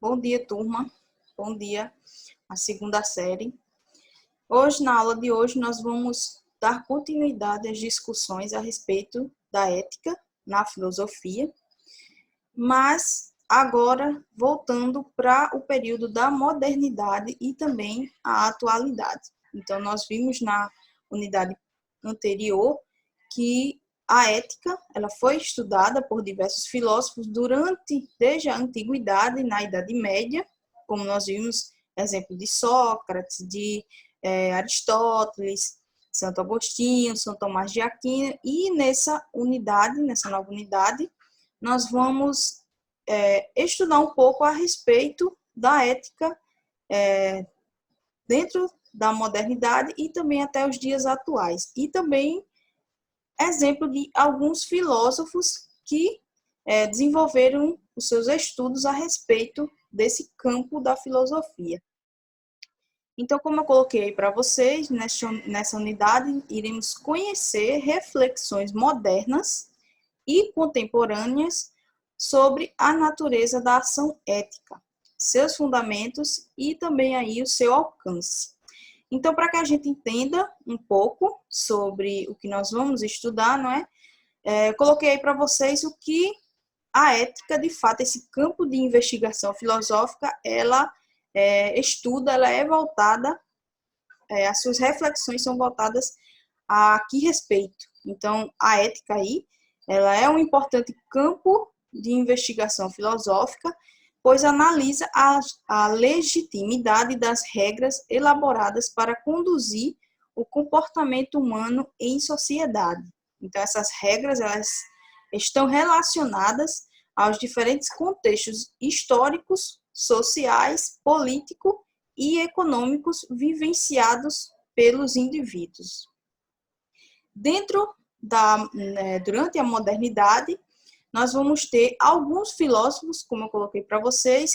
Bom dia, turma. Bom dia, a segunda série. Hoje, na aula de hoje, nós vamos dar continuidade às discussões a respeito da ética na filosofia, mas agora voltando para o período da modernidade e também a atualidade. Então, nós vimos na unidade anterior que a ética, ela foi estudada por diversos filósofos desde a antiguidade, na Idade Média, como nós vimos, exemplo de Sócrates, de Aristóteles, Santo Agostinho, São Tomás de Aquino, e nessa nova unidade, nós vamos estudar um pouco a respeito da ética dentro da modernidade e também até os dias atuais. E também exemplo de alguns filósofos que desenvolveram os seus estudos a respeito desse campo da filosofia. Então, como eu coloquei para vocês, nessa unidade, iremos conhecer reflexões modernas e contemporâneas sobre a natureza da ação ética, seus fundamentos e também aí o seu alcance. Então, para que a gente entenda um pouco sobre o que nós vamos estudar, não é? Coloquei aí para vocês o que a ética, de fato, esse campo de investigação filosófica, ela estuda, ela é voltada, as suas reflexões são voltadas a que respeito. Então, a ética aí, ela é um importante campo de investigação filosófica, pois analisa a legitimidade das regras elaboradas para conduzir o comportamento humano em sociedade. Então, essas regras, elas estão relacionadas aos diferentes contextos históricos, sociais, políticos e econômicos vivenciados pelos indivíduos. Durante a modernidade, nós vamos ter alguns filósofos, como eu coloquei para vocês,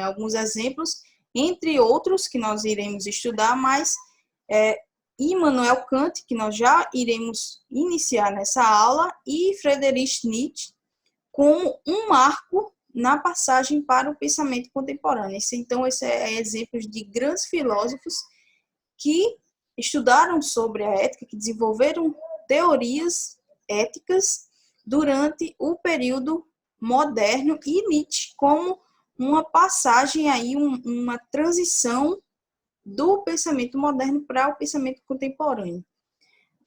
alguns exemplos, entre outros que nós iremos estudar, mas Immanuel Kant, que nós já iremos iniciar nessa aula, e Friedrich Nietzsche, como um marco na passagem para o pensamento contemporâneo. Então, esse é exemplos de grandes filósofos que estudaram sobre a ética, que desenvolveram teorias éticas durante o período moderno, e Nietzsche como uma passagem aí, uma transição do pensamento moderno para o pensamento contemporâneo.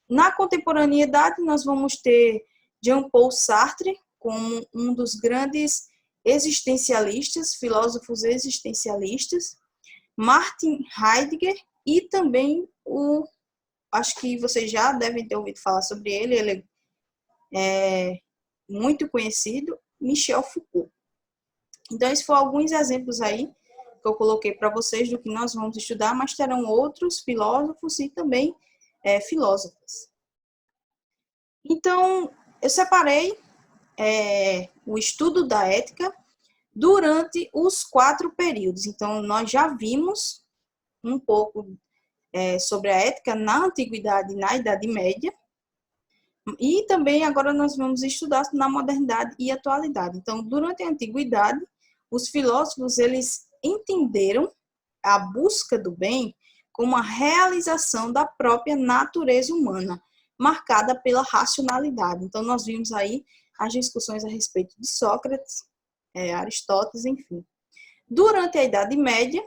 Na contemporaneidade, nós vamos ter Jean-Paul Sartre como um dos grandes existencialistas, filósofos existencialistas, Martin Heidegger e também acho que vocês já devem ter ouvido falar sobre ele é muito conhecido, Michel Foucault. Então, esses foram alguns exemplos aí que eu coloquei para vocês do que nós vamos estudar, mas terão outros filósofos e também filósofas. Então, eu separei o estudo da ética durante os 4 períodos. Então, nós já vimos um pouco sobre a ética na Antiguidade e na Idade Média, e também agora nós vamos estudar na modernidade e atualidade. Então, durante a Antiguidade, os filósofos, eles entenderam a busca do bem como a realização da própria natureza humana, marcada pela racionalidade. Então, nós vimos aí as discussões a respeito de Sócrates, Aristóteles, enfim. Durante a Idade Média,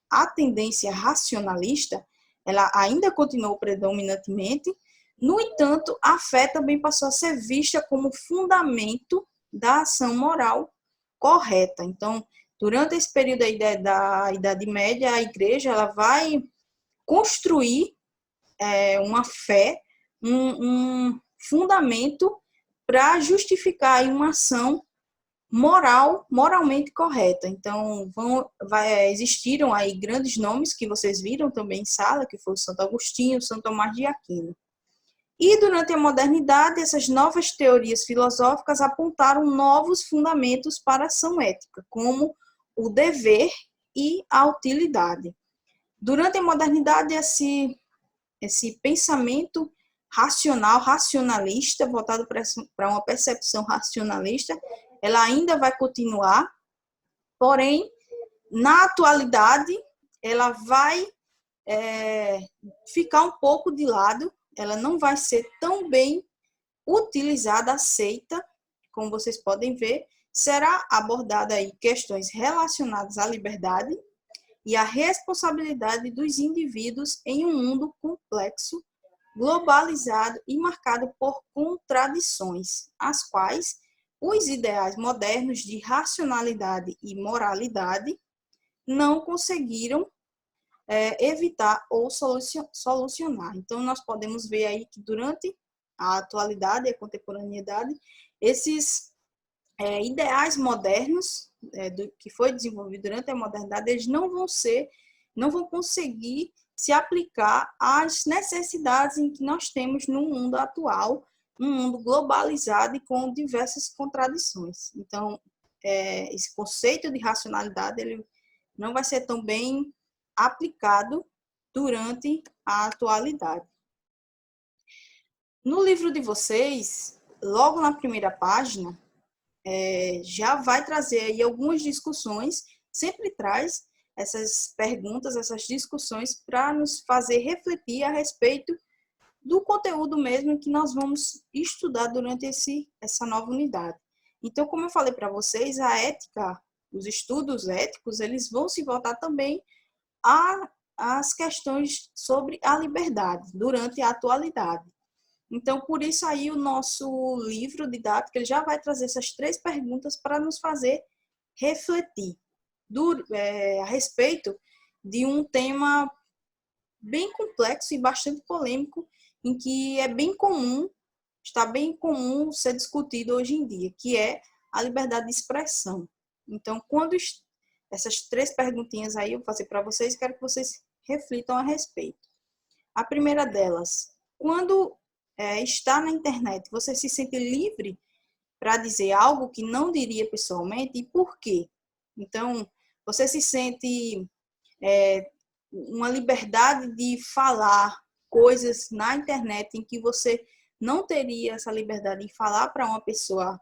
a tendência racionalista, ela ainda continuou predominantemente. No entanto, a fé também passou a ser vista como fundamento da ação moral correta. Então, durante esse período aí da Idade Média, a igreja ela vai construir uma fé, um fundamento para justificar aí uma ação moralmente correta. Então, existiram aí grandes nomes que vocês viram também em sala, que foi o Santo Agostinho, São Tomás de Aquino. E durante a modernidade, essas novas teorias filosóficas apontaram novos fundamentos para a ação ética, como o dever e a utilidade. Durante a modernidade, esse pensamento racionalista, voltado para uma percepção racionalista, ela ainda vai continuar, Porém, na atualidade, ela vai ficar um pouco de lado, ela não vai ser tão bem utilizada, aceita, como vocês podem ver, será abordada aí questões relacionadas à liberdade e à responsabilidade dos indivíduos em um mundo complexo, globalizado e marcado por contradições, as quais os ideais modernos de racionalidade e moralidade não conseguiram evitar ou solucionar. Então, nós podemos ver aí que durante a atualidade e a contemporaneidade, esses ideais modernos que foi desenvolvido durante a modernidade, eles não vão conseguir se aplicar às necessidades em que nós temos no mundo atual, um mundo globalizado e com diversas contradições. Então, esse conceito de racionalidade ele não vai ser tão bem aplicado durante a atualidade. No livro de vocês, logo na primeira página, já vai trazer aí algumas discussões, sempre traz essas perguntas, essas discussões para nos fazer refletir a respeito do conteúdo mesmo que nós vamos estudar durante essa nova unidade. Então, como eu falei para vocês, a ética, os estudos éticos, eles vão se voltar também às questões sobre a liberdade durante a atualidade. Então, por isso aí o nosso livro didático ele já vai trazer essas 3 perguntas para nos fazer refletir a respeito de um tema bem complexo e bastante polêmico, em que está bem comum ser discutido hoje em dia, que é a liberdade de expressão. Então, quando essas 3 perguntinhas aí eu vou fazer para vocês, quero que vocês reflitam a respeito. A primeira delas, quando está na internet, você se sente livre para dizer algo que não diria pessoalmente e por quê? Então, você se sente uma liberdade de falar coisas na internet em que você não teria essa liberdade de falar para uma pessoa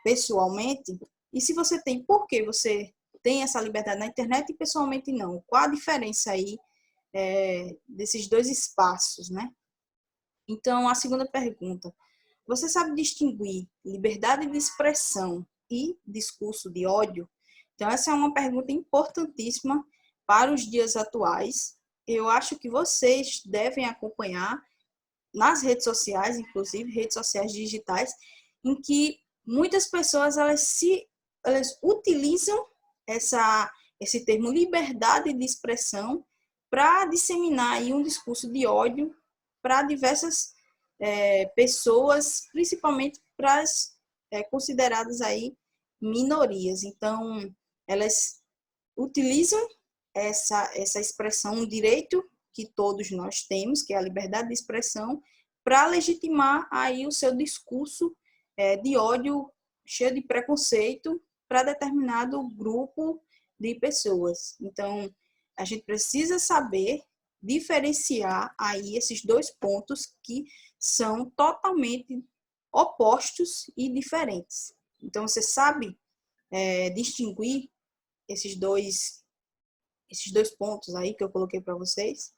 pessoalmente? E se você tem, por que você tem essa liberdade na internet e pessoalmente não? Qual a diferença aí desses 2 espaços, né? Então, a segunda pergunta. Você sabe distinguir liberdade de expressão e discurso de ódio? Então, essa é uma pergunta importantíssima para os dias atuais. Eu acho que vocês devem acompanhar nas redes sociais, inclusive redes sociais digitais, em que muitas pessoas elas utilizam esse termo liberdade de expressão para disseminar aí um discurso de ódio para diversas pessoas, principalmente para as consideradas aí minorias. Então, elas utilizam essa expressão, um direito que todos nós temos, que é a liberdade de expressão, para legitimar aí o seu discurso de ódio cheio de preconceito para determinado grupo de pessoas. Então, a gente precisa saber diferenciar aí esses 2 pontos que são totalmente opostos e diferentes. Então, você sabe distinguir esses dois pontos aí que eu coloquei para vocês?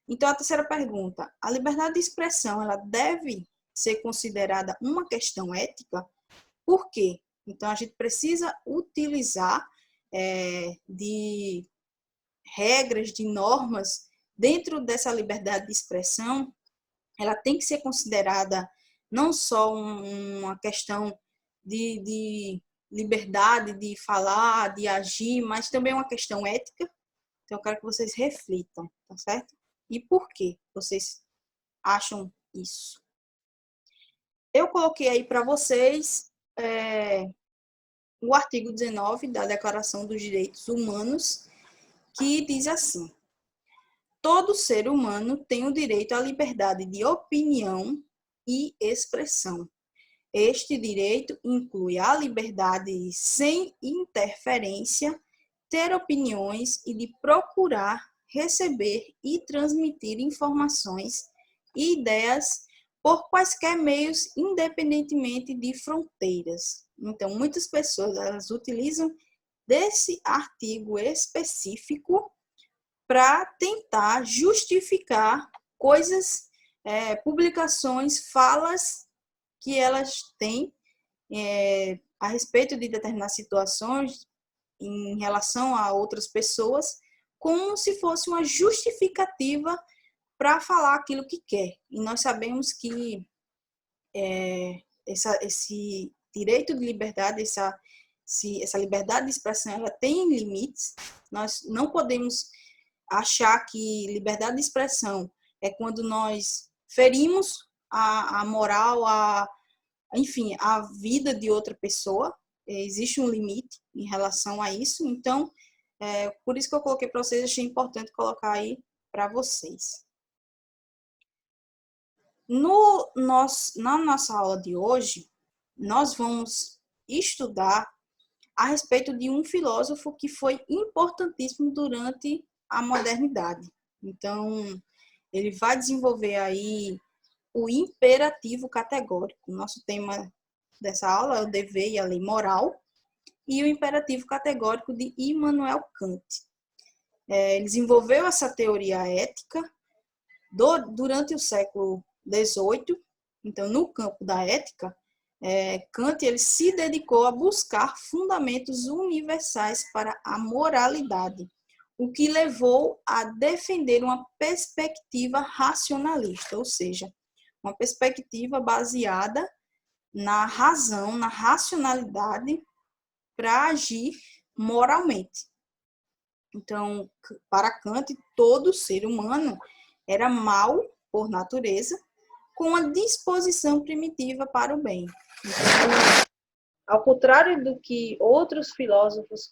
Então, a terceira pergunta. A liberdade de expressão, ela deve ser considerada uma questão ética? Por quê? Então, a gente precisa utilizar de regras, de normas dentro dessa liberdade de expressão. Ela tem que ser considerada não só uma questão de liberdade de falar, de agir, mas também uma questão ética. Então, eu quero que vocês reflitam, tá certo? E por que vocês acham isso? Eu coloquei aí para vocês o artigo 19 da Declaração dos Direitos Humanos, que diz assim: todo ser humano tem o direito à liberdade de opinião e expressão. Este direito inclui a liberdade de, sem interferência, ter opiniões e de procurar, receber e transmitir informações e ideias por quaisquer meios, independentemente de fronteiras. Então, muitas pessoas elas utilizam desse artigo específico para tentar justificar coisas, publicações, falas que elas têm a respeito de determinadas situações em relação a outras pessoas, como se fosse uma justificativa para falar aquilo que quer. E nós sabemos que esse direito de liberdade, essa liberdade de expressão, ela tem limites. Nós não podemos achar que liberdade de expressão é quando nós ferimos a moral, enfim, a vida de outra pessoa. Existe um limite em relação a isso. Então, por isso que eu coloquei para vocês, achei importante colocar aí para vocês. Na nossa aula de hoje, nós vamos estudar a respeito de um filósofo que foi importantíssimo durante a modernidade. Então, ele vai desenvolver aí o imperativo categórico. O nosso tema dessa aula é o dever e a lei moral, e o imperativo categórico de Immanuel Kant. Ele desenvolveu essa teoria ética durante o século XVIII. Então, no campo da ética, Kant ele se dedicou a buscar fundamentos universais para a moralidade, o que levou a defender uma perspectiva racionalista, ou seja, uma perspectiva baseada na razão, na racionalidade, para agir moralmente. Então, para Kant, todo ser humano era mau por natureza, com a disposição primitiva para o bem. Então, ao contrário do que outros filósofos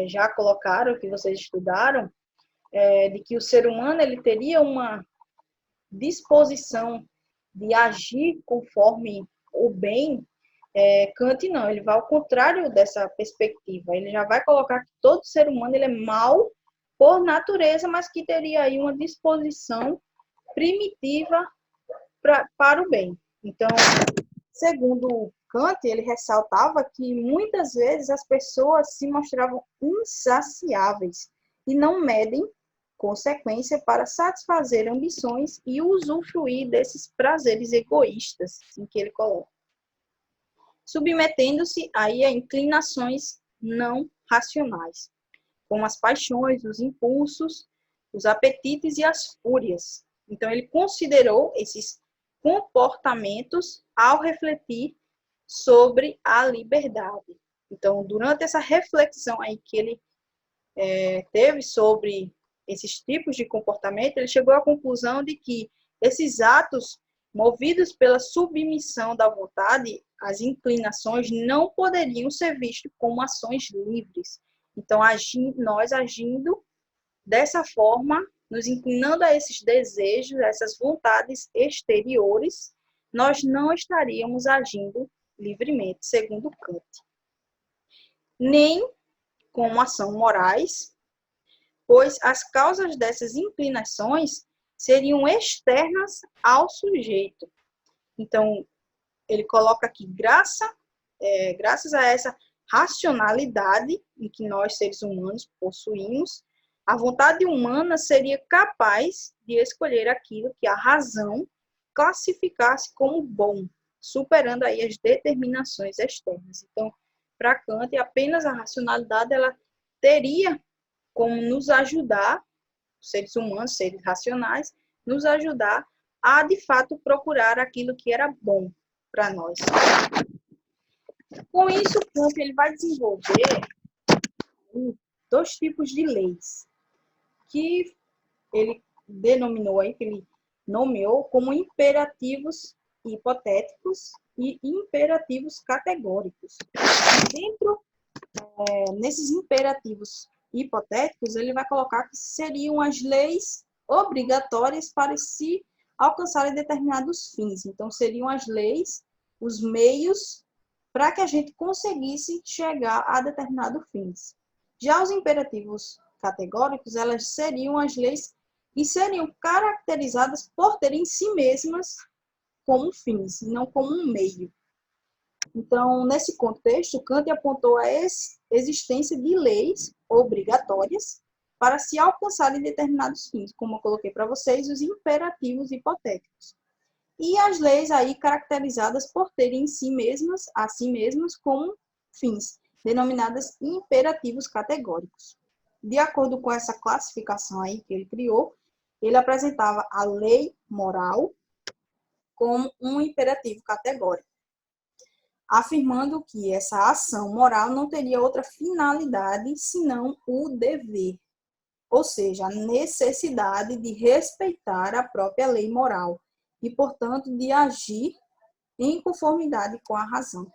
já colocaram, que vocês estudaram, de que o ser humano ele teria uma disposição de agir conforme o bem, Kant não, ele vai ao contrário dessa perspectiva. Ele já vai colocar que todo ser humano ele é mau por natureza, mas que teria aí uma disposição primitiva para o bem. Então, segundo Kant, ele ressaltava que muitas vezes as pessoas se mostravam insaciáveis e não medem consequência para satisfazer ambições e usufruir desses prazeres egoístas em que ele coloca, submetendo-se aí a inclinações não racionais, como as paixões, os impulsos, os apetites e as fúrias. Então, ele considerou esses comportamentos ao refletir sobre a liberdade. Então, durante essa reflexão aí que ele teve sobre esses tipos de comportamento, ele chegou à conclusão de que esses atos movidos pela submissão da vontade, as inclinações não poderiam ser vistos como ações livres. Então, nós agindo dessa forma, nos inclinando a esses desejos, a essas vontades exteriores, nós não estaríamos agindo livremente, segundo Kant. Nem como ação morais, pois as causas dessas inclinações seriam externas ao sujeito. Então, ele coloca aqui, graças a essa racionalidade em que nós, seres humanos, possuímos, a vontade humana seria capaz de escolher aquilo que a razão classificasse como bom, superando aí as determinações externas. Então, para Kant, apenas a racionalidade ela teria como nos ajudar, seres humanos, seres racionais, nos ajudar a, de fato, procurar aquilo que era bom para nós. Com isso, Kant ele vai desenvolver 2 tipos de leis, que ele denominou aí, que ele nomeou como imperativos hipotéticos e imperativos categóricos. Nesses imperativos hipotéticos, ele vai colocar que seriam as leis obrigatórias para se alcançarem determinados fins. Então, seriam as leis, os meios para que a gente conseguisse chegar a determinados fins. Já os imperativos categóricos, elas seriam as leis e seriam caracterizadas por terem em si mesmas como fins, não como um meio. Então, nesse contexto, Kant apontou a existência de leis obrigatórias para se alcançarem determinados fins, como eu coloquei para vocês, os imperativos hipotéticos. E as leis aí caracterizadas por terem a si mesmas como fins, denominadas imperativos categóricos. De acordo com essa classificação aí que ele criou, ele apresentava a lei moral como um imperativo categórico, afirmando que essa ação moral não teria outra finalidade senão o dever, ou seja, a necessidade de respeitar a própria lei moral e, portanto, de agir em conformidade com a razão.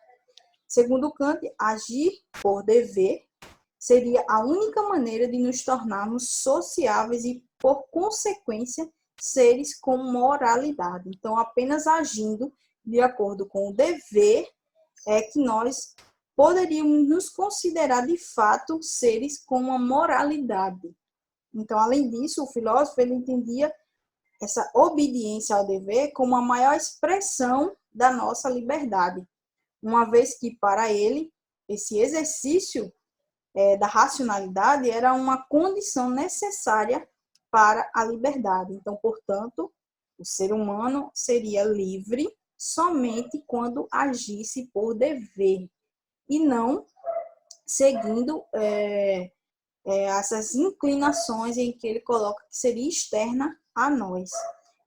Segundo Kant, agir por dever seria a única maneira de nos tornarmos sociáveis e, por consequência, seres com moralidade. Então, apenas agindo de acordo com o dever é que nós poderíamos nos considerar, de fato, seres com uma moralidade. Então, além disso, o filósofo ele entendia essa obediência ao dever como a maior expressão da nossa liberdade, uma vez que, para ele, esse exercício da racionalidade era uma condição necessária para a liberdade. Então, portanto, o ser humano seria livre somente quando agisse por dever e não seguindo essas inclinações em que ele coloca que seria externa a nós.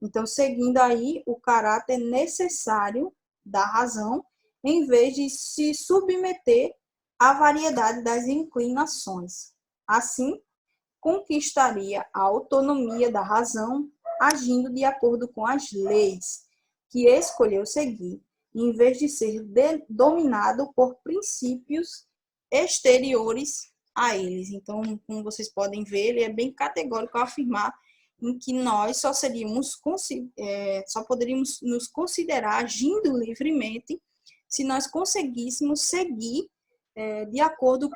Então, seguindo aí o caráter necessário da razão, em vez de se submeter à variedade das inclinações. Assim, conquistaria a autonomia da razão, agindo de acordo com as leis que escolheu seguir, em vez de ser dominado por princípios exteriores a eles. Então, como vocês podem ver, ele é bem categórico ao afirmar em que nós só poderíamos nos considerar agindo livremente se nós conseguíssemos seguir de acordo,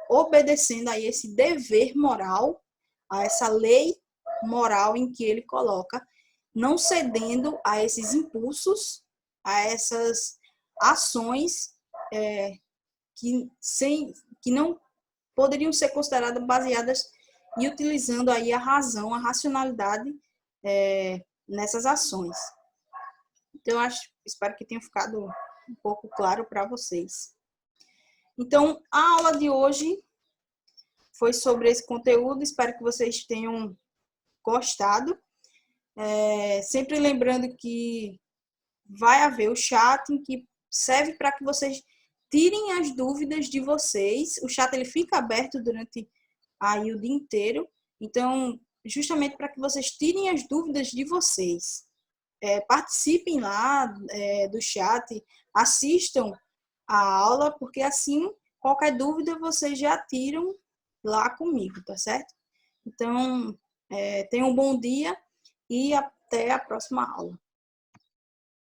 obedecendo a esse dever moral, a essa lei moral em que ele coloca, não cedendo a esses impulsos, a essas ações que não poderiam ser consideradas baseadas e utilizando aí a razão, a racionalidade nessas ações. Então, espero que tenha ficado um pouco claro para vocês. Então, a aula de hoje foi sobre esse conteúdo, espero que vocês tenham gostado. Sempre lembrando que vai haver o chat, que serve para que vocês tirem as dúvidas de vocês. O chat ele fica aberto durante aí o dia inteiro, então, justamente para que vocês tirem as dúvidas de vocês. Participem lá do chat, assistam a aula, porque assim, qualquer dúvida vocês já tiram lá comigo, tá certo? Então, tenham um bom dia e até a próxima aula.